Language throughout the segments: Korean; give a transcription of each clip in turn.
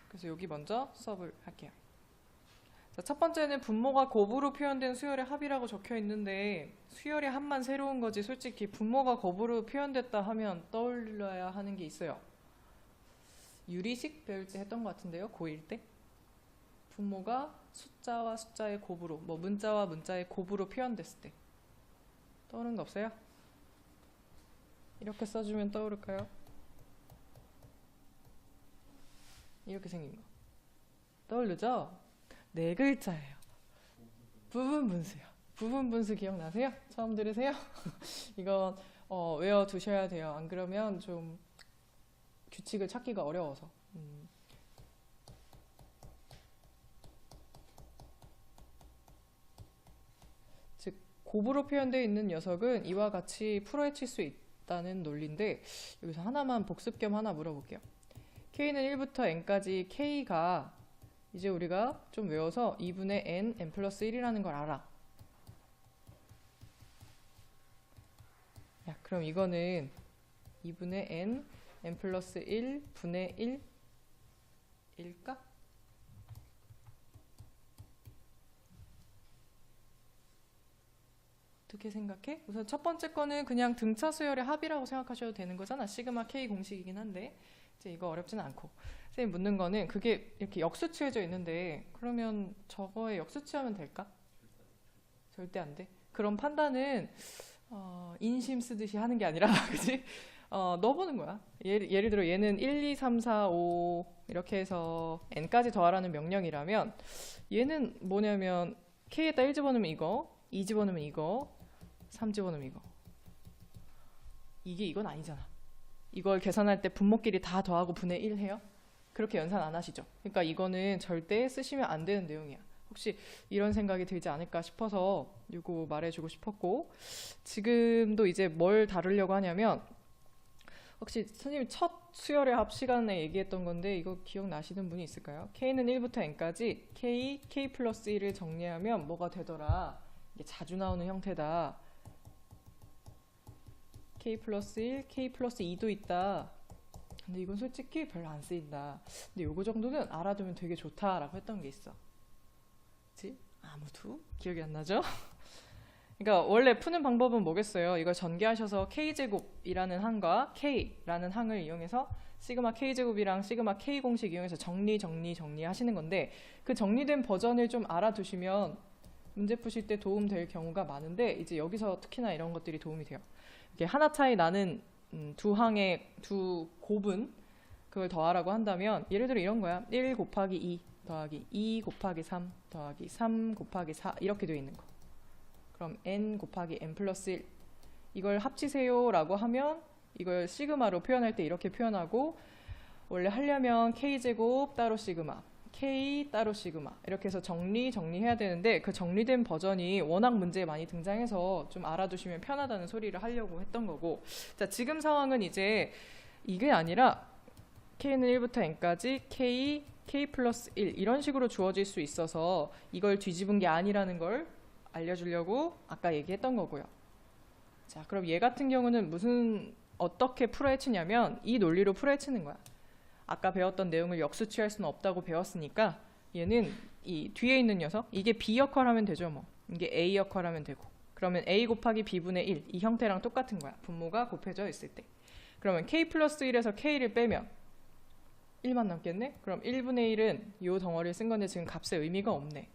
그래서 여기 먼저 수업을 할게요. 자, 첫 번째는 분모가 곱으로 표현된 수열의 합이라고 적혀 있는데 수열의 합만 새로운 거지 솔직히 분모가 곱으로 표현됐다 하면 떠올려야 하는 게 있어요. 유리식 배울 때 했던 것 같은데요. 고1 때. 분모가 숫자와 숫자의 곱으로 뭐 문자와 문자의 곱으로 표현됐을 때 떠오르는 거 없어요? 이렇게 써주면 떠오를까요? 이렇게 생긴 거 떠오르죠? 네 글자예요. 부분분수요. 부분분수 기억나세요? 처음 들으세요? 이건 외워두셔야 돼요. 안 그러면 좀 규칙을 찾기가 어려워서. 즉 곱으로 표현되어 있는 녀석은 이와 같이 풀어헤칠 수 있다는 논리인데 여기서 하나만 복습 겸 하나 물어볼게요. K는 1부터 N까지 K가 이제 우리가 좀 외워서 2분의 N, N 플러스 1이라는 걸 알아. 야, 그럼 이거는 2분의 N, N 플러스 1 분의 1일까? 어떻게 생각해? 우선 첫 번째 거는 그냥 등차 수열의 합이라고 생각하셔도 되는 거잖아. 시그마 K 공식이긴 한데 이제 이거 어렵진 않고 선생님 묻는 거는 그게 이렇게 역수치해져 있는데 그러면 저거에 역수치하면 될까? 절대 안 돼. 그런 판단은 인심 쓰듯이 하는 게 아니라 그지? 넣어보는 거야. 예를 들어 얘는 1, 2, 3, 4, 5 이렇게 해서 n까지 더하라는 명령이라면 얘는 뭐냐면 k에다 1 집어넣으면 이거 2 집어넣으면 이거 3 집어넣으면 이거 이건 아니잖아. 이걸 계산할 때 분모끼리 다 더하고 분의 1 해요? 그렇게 연산 안 하시죠? 그러니까 이거는 절대 쓰시면 안 되는 내용이야. 혹시 이런 생각이 들지 않을까 싶어서 이거 말해주고 싶었고 지금도 이제 뭘 다루려고 하냐면 혹시 선생님이 첫 수열의 합 시간에 얘기했던 건데 이거 기억나시는 분이 있을까요? K는 1부터 N까지 K 플러스 1을 정리하면 뭐가 되더라? 이게 자주 나오는 형태다. K 플러스 1, K 플러스 2도 있다. 근데 이건 솔직히 별로 안 쓰인다. 근데 요거 정도는 알아두면 되게 좋다라고 했던 게 있어. 그치? 아무도 기억이 안 나죠? 그러니까 원래 푸는 방법은 뭐겠어요? 이걸 전개하셔서 K제곱이라는 항과 K라는 항을 이용해서 시그마 K제곱이랑 시그마 K 공식 이용해서 정리하시는 건데 그 정리된 버전을 좀 알아두시면 문제 푸실 때 도움 될 경우가 많은데 이제 여기서 특히나 이런 것들이 도움이 돼요. 이렇게 하나 차이 나는 두 항의 두 곱은 그걸 더하라고 한다면 예를 들어 이런 거야. 1 곱하기 2 더하기 2 곱하기 3 더하기 3 곱하기 4 이렇게 되어 있는 거. 그럼 n 곱하기 n 플러스 1 이걸 합치세요 라고 하면 이걸 시그마로 표현할 때 이렇게 표현하고 원래 하려면 k제곱 따로 시그마 k 따로 시그마 이렇게 해서 정리해야 되는데 그 정리된 버전이 워낙 문제에 많이 등장해서 좀 알아두시면 편하다는 소리를 하려고 했던 거고 자 지금 상황은 이제 이게 아니라 k는 1부터 n까지 k 플러스 1 이런 식으로 주어질 수 있어서 이걸 뒤집은 게 아니라는 걸 알려주려고 아까 얘기했던 거고요. 자, 그럼 얘 같은 경우는 어떻게 풀어헤치냐면 이 논리로 풀어헤치는 거야. 아까 배웠던 내용을 역수치할 수는 없다고 배웠으니까 얘는 이 뒤에 있는 녀석 이게 B 역할 하면 되죠 뭐. 이게 A 역할 하면 되고 그러면 A 곱하기 B분의 1 이 형태랑 똑같은 거야. 분모가 곱해져 있을 때. 그러면 K 플러스 1에서 K를 빼면 1만 남겠네? 그럼 1분의 1은 이 덩어리를 쓴 건데 지금 값에 의미가 없네.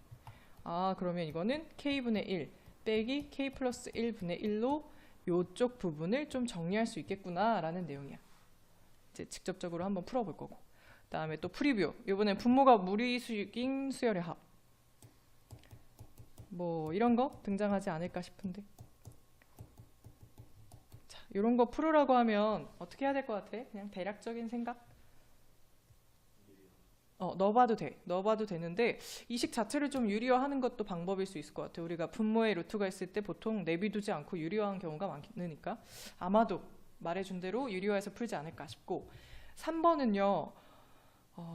아 그러면 이거는 K분의 1 빼기 K 플러스 1분의 1로 요쪽 부분을 좀 정리할 수 있겠구나 라는 내용이야. 이제 직접적으로 한번 풀어볼 거고 그 다음에 또 프리뷰 이번엔 분모가 무리수인 수열의 합 뭐 이런 거 등장하지 않을까 싶은데 자 이런 거 풀으라고 하면 어떻게 해야 될 것 같아? 그냥 대략적인 생각? 넣어봐도 돼. 넣어봐도 되는데 이 식 자체를 좀 유리화하는 것도 방법일 수 있을 것 같아. 우리가 분모에 루트가 있을 때 보통 내비두지 않고 유리화한 경우가 많으니까 아마도 말해준 대로 유리화해서 풀지 않을까 싶고 3번은요.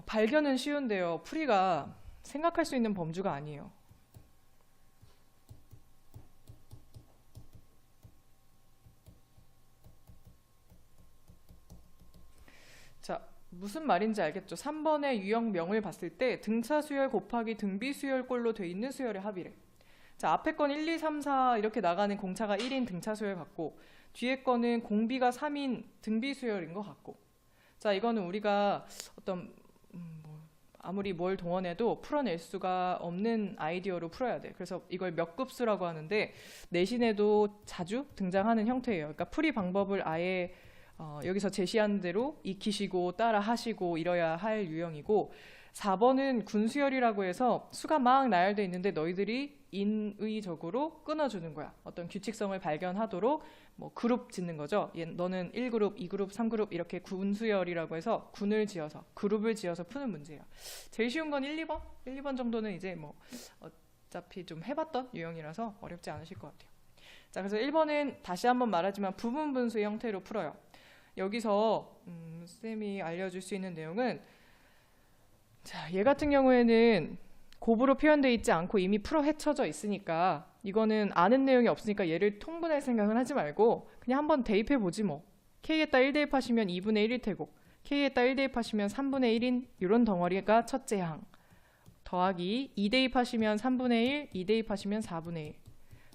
발견은 쉬운데요. 풀이가 생각할 수 있는 범주가 아니에요. 자, 무슨 말인지 알겠죠? 3번의 유형명을 봤을 때 등차 수열 곱하기 등비 수열꼴로 돼 있는 수열의 합이래. 자, 앞에 건 1, 2, 3, 4 이렇게 나가는 공차가 1인 등차 수열 같고 뒤에 거는 공비가 3인 등비 수열인 것 같고. 자, 이거는 우리가 어떤 아무리 뭘 동원해도 풀어낼 수가 없는 아이디어로 풀어야 돼. 그래서 이걸 몇 급수라고 하는데 내신에도 자주 등장하는 형태예요. 그러니까 풀이 방법을 아예 여기서 제시한 대로 익히시고 따라 하시고 이래야 할 유형이고 4번은 군수열이라고 해서 수가 막 나열돼 있는데 너희들이 인의적으로 끊어주는 거야. 어떤 규칙성을 발견하도록 뭐 그룹 짓는 거죠. 너는 1그룹, 2그룹, 3그룹 이렇게 군수열이라고 해서 군을 지어서 그룹을 지어서 푸는 문제예요. 제일 쉬운 건 1, 2번? 1, 2번 정도는 이제 뭐 어차피 좀 해봤던 유형이라서 어렵지 않으실 것 같아요. 자, 그래서 1번은 다시 한번 말하지만 부분 분수의 형태로 풀어요. 여기서 쌤이 알려줄 수 있는 내용은 자, 얘 같은 경우에는 곱으로 표현되어 있지 않고 이미 풀어 헤쳐져 있으니까 이거는 아는 내용이 없으니까 얘를 통분할 생각은 하지 말고 그냥 한번 대입해 보지 뭐. K에다 1 대입하시면 2분의 1일 테고 K에다 1 대입하시면 3분의 1인 이런 덩어리가 첫째 항 더하기 2 대입하시면 3분의 1, 2 대입하시면 4분의 1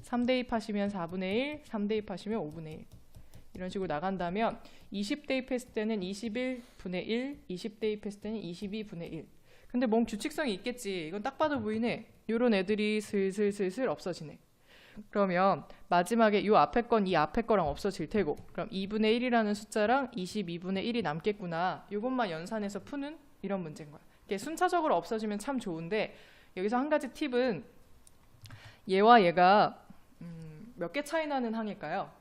3 대입하시면 4분의 1, 3 대입하시면 5분의 1 이런 식으로 나간다면 20 대입했을 때는 21분의 1, 20 대입했을 때는 22분의 1 근데 뭔 규칙성이 있겠지. 이건 딱 봐도 보이네. 요런 애들이 슬슬 없어지네. 그러면 마지막에 이 앞에 건 이 앞에 거랑 없어질 테고 그럼 2분의 1이라는 숫자랑 22분의 1이 남겠구나. 이것만 연산해서 푸는 이런 문제인 거야. 이게 순차적으로 없어지면 참 좋은데 여기서 한 가지 팁은 얘와 얘가 몇 개 차이 나는 항일까요?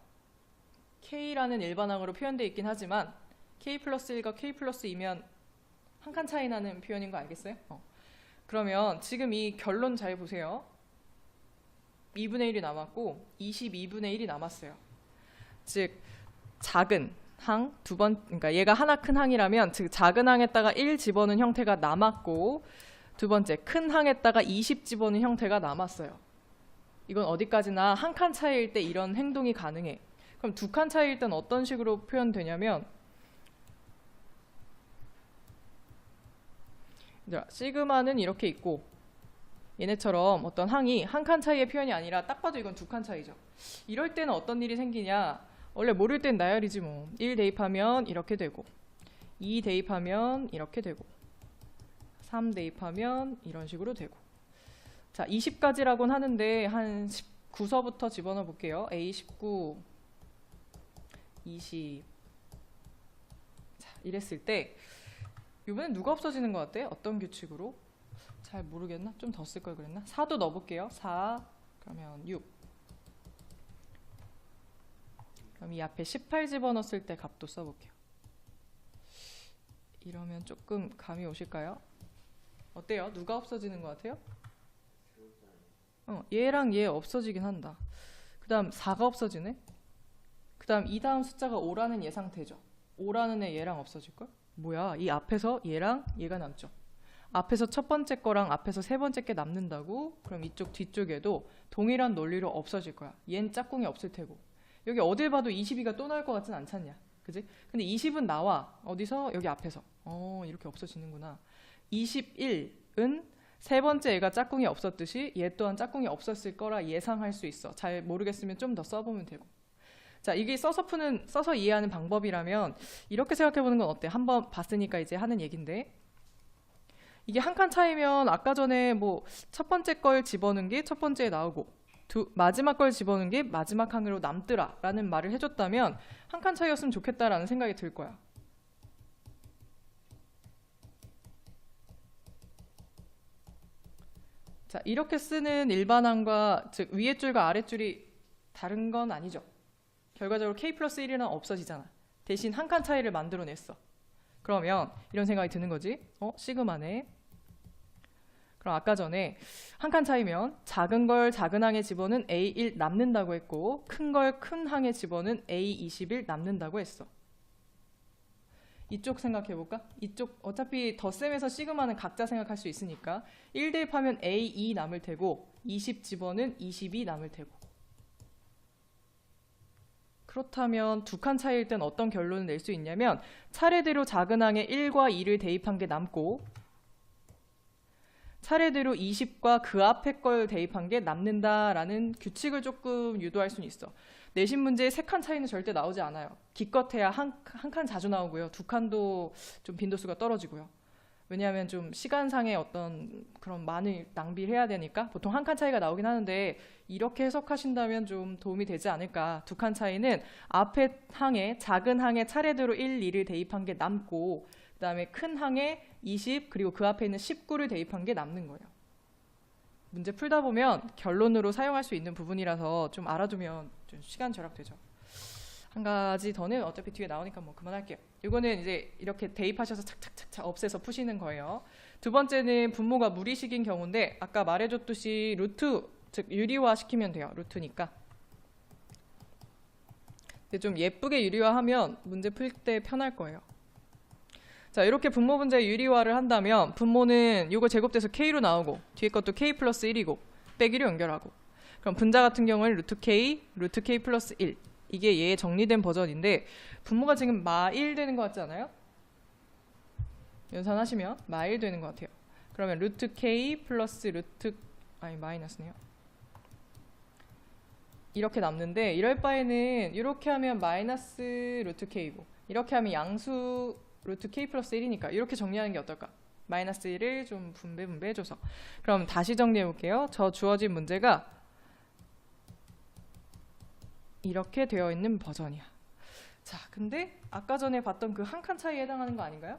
K라는 일반항으로 표현되어 있긴 하지만 K 플러스 1과 K 플러스 2면 한 칸 차이 나는 표현인 거 알겠어요? 그러면 지금 이 결론 잘 보세요. 2분의 1이 남았고 22분의 1이 남았어요. 즉 작은 항 두 번, 그러니까 얘가 하나 큰 항이라면 즉 작은 항에다가 1 집어넣은 형태가 남았고 두 번째 큰 항에다가 20 집어넣은 형태가 남았어요. 이건 어디까지나 한 칸 차이일 때 이런 행동이 가능해. 그럼 두 칸 차이일 땐 어떤 식으로 표현되냐면 시그마는 이렇게 있고 얘네처럼 어떤 항이 한 칸 차이의 표현이 아니라 딱 봐도 이건 두 칸 차이죠. 이럴 때는 어떤 일이 생기냐. 원래 모를 땐 나열이지 뭐. 1 대입하면 이렇게 되고 2 대입하면 이렇게 되고 3 대입하면 이런 식으로 되고 자 20까지라고는 하는데 한 19서부터 집어넣어 볼게요. A19 20 자, 이랬을 때 이번엔 누가 없어지는 것 같아? 어떤 규칙으로? 잘 모르겠나? 좀 더 쓸 걸 그랬나? 4도 넣어볼게요. 4 그러면 6 그럼 이 앞에 18 집어넣었을 때 값도 써볼게요. 이러면 조금 감이 오실까요? 어때요? 누가 없어지는 것 같아요? 얘랑 얘 없어지긴 한다. 그 다음 4가 없어지네? 그 다음 이 다음 숫자가 5라는 예상되죠? 5라는 애 얘랑 없어질걸? 뭐야 이 앞에서 얘랑 얘가 남죠. 앞에서 첫 번째 거랑 앞에서 세 번째 게 남는다고? 그럼 이쪽 뒤쪽에도 동일한 논리로 없어질 거야. 얜 짝꿍이 없을 테고 여기 어딜 봐도 22가 또 나올 것 같진 않잖냐 그지? 근데 20은 나와 어디서? 여기 앞에서 이렇게 없어지는구나. 21은 세 번째 애가 짝꿍이 없었듯이 얘 또한 짝꿍이 없었을 거라 예상할 수 있어. 잘 모르겠으면 좀 더 써보면 되고 자 이게 써서 이해하는 방법이라면 이렇게 생각해보는 건 어때? 한번 봤으니까 이제 하는 얘긴데 이게 한 칸 차이면 아까 전에 뭐 첫 번째 걸 집어넣은 게 첫 번째에 나오고 마지막 걸 집어넣은 게 마지막 항으로 남더라 라는 말을 해줬다면 한 칸 차이였으면 좋겠다라는 생각이 들 거야. 자 이렇게 쓰는 일반항과 즉 위에 줄과 아래 줄이 다른 건 아니죠. 결과적으로 K 플러스 1이는 없어지잖아. 대신 한 칸 차이를 만들어냈어. 그러면 이런 생각이 드는 거지. 시그마네. 그럼 아까 전에 한 칸 차이면 작은 걸 작은 항에 집어는 A1 남는다고 했고 큰 걸 큰 항에 집어는 A21 남는다고 했어. 이쪽 생각해볼까? 이쪽 어차피 덧셈에서 시그마는 각자 생각할 수 있으니까 1 대입하면 A2 남을 테고 20 집어는 22 남을 테고 그렇다면 두 칸 차이일 땐 어떤 결론을 낼 수 있냐면 차례대로 작은 항에 1과 2를 대입한 게 남고 차례대로 20과 그 앞에 걸 대입한 게 남는다라는 규칙을 조금 유도할 수는 있어. 내신 문제에 3칸 차이는 절대 나오지 않아요. 기껏해야 한 칸 자주 나오고요. 2칸도 좀 빈도수가 떨어지고요. 왜냐하면 좀 시간상의 어떤 그런 많은 낭비를 해야 되니까 보통 한 칸 차이가 나오긴 하는데 이렇게 해석하신다면 좀 도움이 되지 않을까. 2칸 차이는 앞에 항에 작은 항에 차례대로 1, 2를 대입한 게 남고 그 다음에 큰 항에 20 그리고 그 앞에 있는 19를 대입한 게 남는 거예요. 문제 풀다 보면 결론으로 사용할 수 있는 부분이라서 좀 알아두면 좀 시간 절약되죠. 한 가지 더는 어차피 뒤에 나오니까 뭐 그만할게요. 이거는 이제 이렇게 대입하셔서 착착착착 없애서 푸시는 거예요. 두 번째는 분모가 무리식인 경우인데 아까 말해줬듯이 루트, 즉 유리화 시키면 돼요. 루트니까. 근데 좀 예쁘게 유리화하면 문제 풀 때 편할 거예요. 자, 이렇게 분모 분자의 유리화를 한다면 분모는 이거 제곱돼서 k로 나오고 뒤에 것도 k 플러스 1이고 빼기로 연결하고 그럼 분자 같은 경우는 루트 k 플러스 1 이게 얘의 정리된 버전인데 분모가 지금 마1 되는 것 같지 않아요? 연산하시면 마1 되는 것 같아요. 그러면 루트 k 플러스 마이너스네요. 이렇게 남는데 이럴 바에는 이렇게 하면 마이너스 루트 k고 이렇게 하면 양수 루트 k 플러스 1이니까 이렇게 정리하는 게 어떨까? 마이너스 1을 좀 분배해줘서 그럼 다시 정리해 볼게요. 저 주어진 문제가 이렇게 되어 있는 버전이야. 자, 근데 아까 전에 봤던 그 한 칸 차이에 해당하는 거 아닌가요?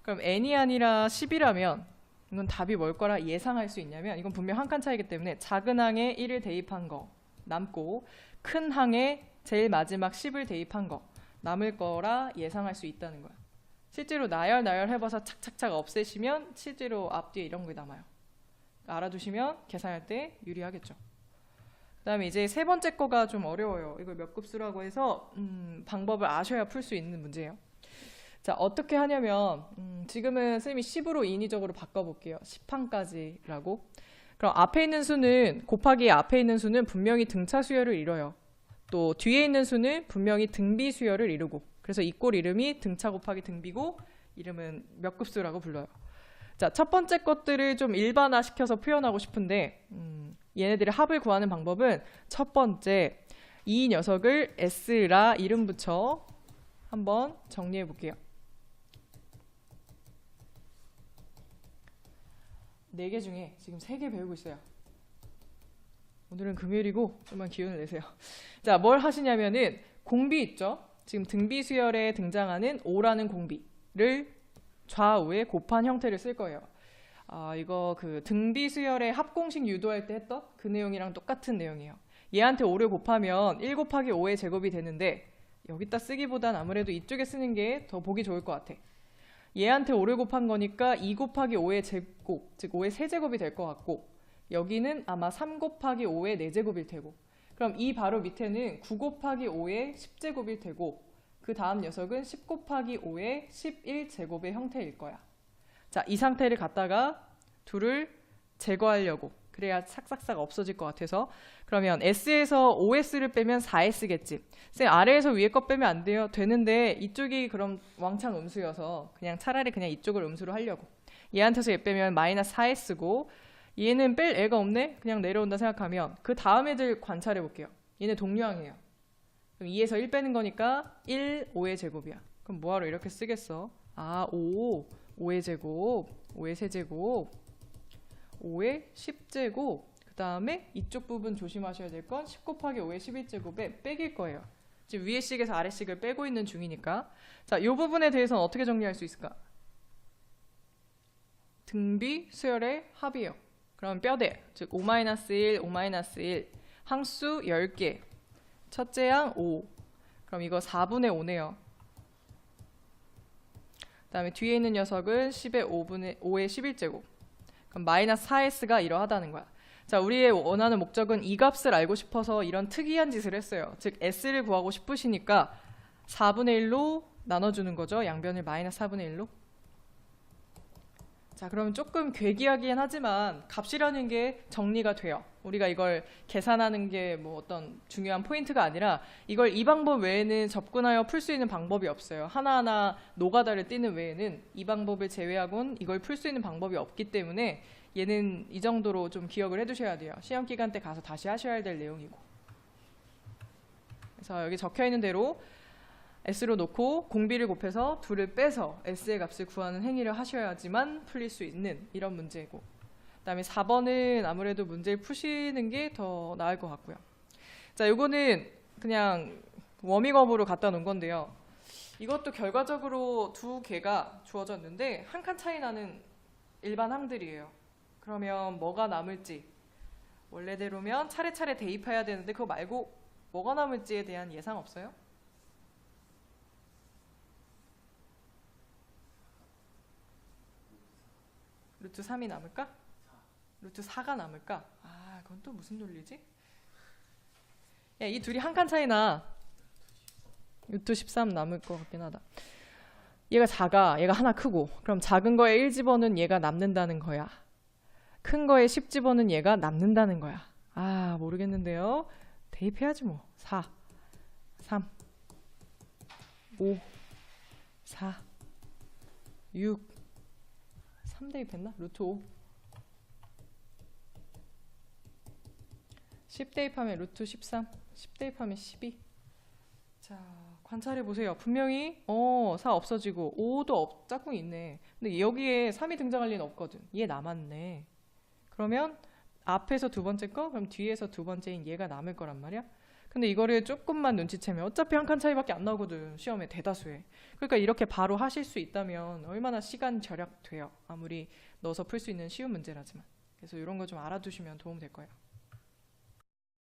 그럼 n이 아니라 10이라면 이건 답이 뭘 거라 예상할 수 있냐면 이건 분명 한 칸 차이기 때문에 작은 항에 1을 대입한 거 남고 큰 항에 제일 마지막 10을 대입한 거 남을 거라 예상할 수 있다는 거야. 실제로 나열 해봐서 착착착 없애시면 실제로 앞뒤에 이런 게 남아요. 알아두시면 계산할 때 유리하겠죠. 그 다음에 이제 세 번째 거가 좀 어려워요. 이걸 몇 급수라고 해서 방법을 아셔야 풀 수 있는 문제예요. 자, 어떻게 하냐면 지금은 쌤이 10으로 인위적으로 바꿔볼게요. 10항까지라고. 그럼 앞에 있는 수는 곱하기 앞에 있는 수는 분명히 등차 수열을 이뤄요. 또 뒤에 있는 수는 분명히 등비 수열을 이루고 그래서 이 꼴 이름이 등차 곱하기 등비고 이름은 몇 급수라고 불러요. 자, 첫 번째 것들을 좀 일반화시켜서 표현하고 싶은데 얘네들의 합을 구하는 방법은 첫 번째 이 녀석을 S라 이름 붙여 한번 정리해 볼게요. 4개 중에 지금 3개 배우고 있어요. 오늘은 금요일이고 좀만 기운을 내세요. 자, 뭘 하시냐면은 공비 있죠? 지금 등비 수열에 등장하는 5라는 공비를 좌우에 곱한 형태를 쓸 거예요. 이거 그 등비 수열의 합공식 유도할 때 했던 그 내용이랑 똑같은 내용이에요. 얘한테 5를 곱하면 1 곱하기 5의 제곱이 되는데 여기다 쓰기보단 아무래도 이쪽에 쓰는 게 더 보기 좋을 것 같아. 얘한테 5를 곱한 거니까 2 곱하기 5의 제곱, 즉 5의 세제곱이 될 것 같고 여기는 아마 3 곱하기 5의 4제곱일 테고 그럼 이 바로 밑에는 9 곱하기 5의 10제곱일 테고 그 다음 녀석은 10 곱하기 5의 11제곱의 형태일 거야. 자, 이 상태를 갖다가 둘을 제거하려고 그래야 싹싹싹 없어질 것 같아서 그러면 S에서 OS를 빼면 4S겠지. 쌤 아래에서 위에 거 빼면 안 돼요. 되는데 이쪽이 그럼 왕창 음수여서 그냥 차라리 그냥 이쪽을 음수로 하려고 얘한테서 얘 빼면 마이너스 4S고 얘는 뺄 애가 없네? 그냥 내려온다 생각하면 그 다음 애들 관찰해 볼게요. 얘네 동류항이에요. 그럼 2에서 1 빼는 거니까 1, 5의 제곱이야. 그럼 뭐하러 이렇게 쓰겠어? 5의 제곱, 5의 세제곱, 5의 10제곱 그 다음에 이쪽 부분 조심하셔야 될 건 10 곱하기 5의 11제곱에 빼길 거예요. 지금 위에 식에서 아래 식을 빼고 있는 중이니까 자, 이 부분에 대해서는 어떻게 정리할 수 있을까? 등비 수열의 합이에요. 그럼 뼈대, 즉 5-1, 5-1 항수 10개 첫째 항 5 그럼 이거 4분의 5네요. 그 다음에 뒤에 있는 녀석은 10의 5의 11제곱 그럼 마이너스 4S가 이러하다는 거야. 자, 우리의 원하는 목적은 이 값을 알고 싶어서 이런 특이한 짓을 했어요. 즉 S를 구하고 싶으시니까 4분의 1로 나눠주는 거죠. 양변을 마이너스 4분의 1로. 자, 그러면 조금 괴기하긴 하지만 값이라는 게 정리가 돼요. 우리가 이걸 계산하는 게 뭐 어떤 중요한 포인트가 아니라 이걸 이 방법 외에는 접근하여 풀 수 있는 방법이 없어요. 하나하나 노가다를 띄는 외에는 이 방법을 제외하고는 이걸 풀 수 있는 방법이 없기 때문에 얘는 이 정도로 좀 기억을 해두셔야 돼요. 시험 기간 때 가서 다시 하셔야 될 내용이고. 그래서 여기 적혀 있는 대로 S로 놓고 공비를 곱해서 2를 빼서 S의 값을 구하는 행위를 하셔야지만 풀릴 수 있는 이런 문제고, 그 다음에 4번은 아무래도 문제를 푸시는 게 더 나을 것 같고요. 자, 요거는 그냥 워밍업으로 갖다 놓은 건데요. 이것도 결과적으로 두 개가 주어졌는데 한 칸 차이 나는 일반 항들이에요. 그러면 뭐가 남을지, 원래대로면 차례차례 대입해야 되는데 그거 말고 뭐가 남을지에 대한 예상 없어요? 루트 3이 남을까? 루트 4가 남을까? 아, 그건 또 무슨 논리지? 야, 이 둘이 한 칸 차이나. 루트 13 남을 것 같긴 하다. 얘가 작아, 얘가 하나 크고, 그럼 작은 거에 1 집어는 얘가 남는다는 거야. 큰 거에 10 집어는 얘가 남는다는 거야. 아, 모르겠는데요. 대입해야지 뭐. 4, 3, 5, 4, 6, 3 대입했나? 루트 5. 10 대입하면 루트 13, 10 대입하면 12. 자, 관찰해 보세요. 분명히 4 없어지고 5도 짝꿍이 있네. 근데 여기에 3이 등장할 리는 없거든. 얘 남았네. 그러면 앞에서 두 번째 거, 그럼 뒤에서 두 번째인 얘가 남을 거란 말이야. 근데 이거를 조금만 눈치채면 어차피 한 칸 차이밖에 안 나오거든, 시험에 대다수에. 그러니까 이렇게 바로 하실 수 있다면 얼마나 시간 절약돼요. 아무리 넣어서 풀 수 있는 쉬운 문제라지만. 그래서 이런 거 좀 알아두시면 도움 될 거예요.